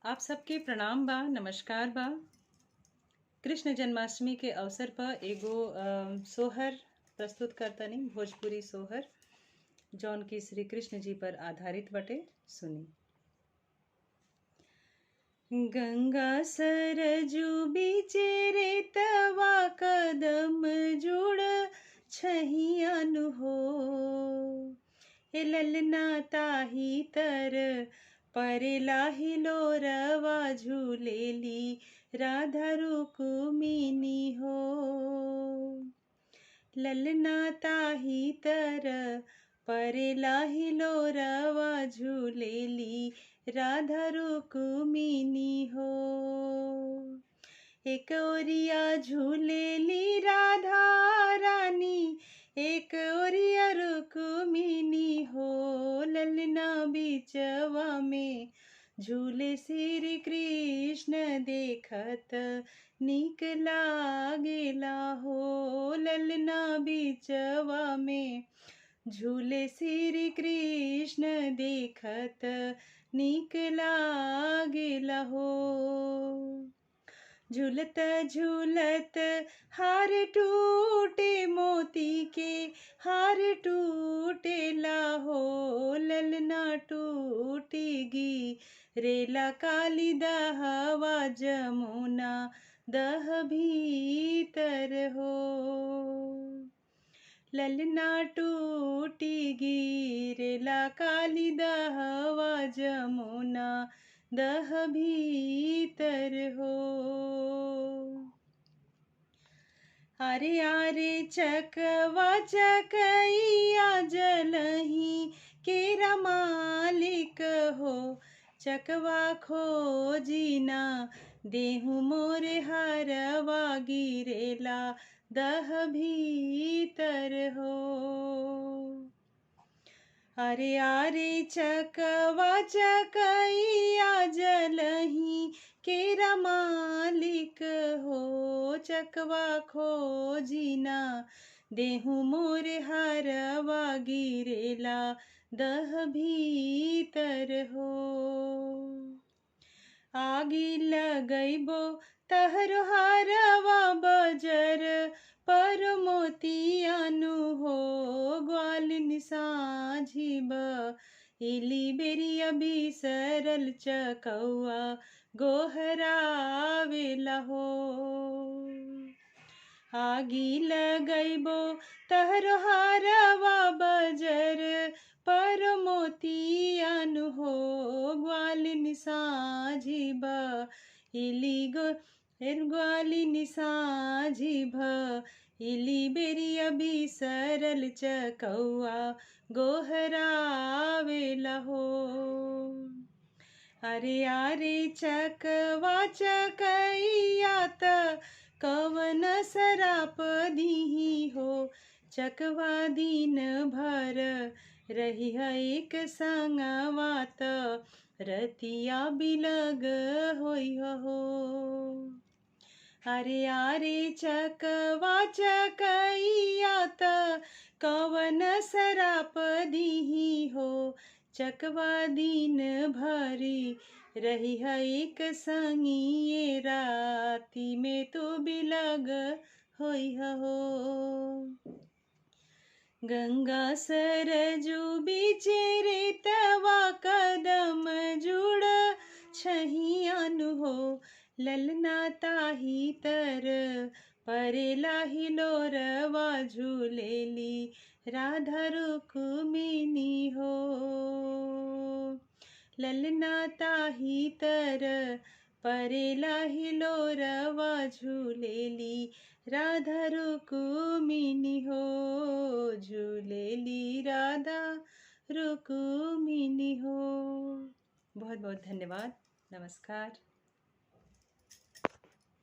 आप सबके प्रणाम बा, नमस्कार बा। कृष्ण जन्माष्टमी के अवसर पर एगो सोहर प्रस्तुत करतनी, भोजपुरी सोहर जौन की श्री कृष्ण जी पर आधारित बटे। सुनी। गंगा सरजू बीचे रेतवा कदम जुड़ छहियानु हो, हे ललना ताही तर परेला हिलोरवा झूलेली राधा रुक्मिनी हो। ललना ताही तर परेला हिलोरवा झूलेली राधा रुक्मिनी हो। एक ओरिया झूलेली राधा रानी, एक ओरिया रुक्मिनी हो। ललना बिचवा में झूले श्री कृष्ण देखत नीक लागेला हो। ललना बिचवा में झूले श्री कृष्ण देखत नीक लागेला हो। झूलत झूलत हार टूटे मोती के हार टूटेला हो। ललना टूटेगी रेला काली दहवा जमुना दह भीतर हो। ललना टूटेगी रेला काली दहवा जमुना दह भीतर हो। आरे आरे चकवा चकैया जलही केरा मालिक हो। चकवा खोजिना देहु मोरे हरवा गिरेला दह भीतर हो। अरे आरे चकवा चकैया जलही केरा मालिक हो। चकवा खोजिना देहु मोरे हरवा गिरेला दह भीतर हो। आगी लगैबो तहरो हरवा बजर पर मोतियानु हो। ग्वालिन साझिब इली बेरिया बिसरल चकौआ गोहरावेला हो। आगी लगैबो तहरो हरवा बजर पर मोतियानु हो। ग्वालिन साझिब इली ग्वालिन साझिब इली बेरिया बिसरल चकौआ गोहरावेला हो। अरे आरे चकवा चकैया त कवन सराप दीही हो। चकवा दिन भर रही है एक संगवा त रतिया बिलग होई हो। अरे आरे चकवा चकैया त कवन सराप दीही हो। चकवा दिन भरी रही है एक संगिए राती में तो बिलग होई हो। गंगा सरजू बीचे रेतवा कदम जुड़ छहियानु हो। ललना ताही तर परेला हिलोरवा झूलेली राधा रुक्मिनी हो। ललना ताही तर परेला हिलोरवा झूलेली राधा रुक्मिनी हो। झूलेली राधा रुक्मिनी हो। बहुत बहुत धन्यवाद। नमस्कार।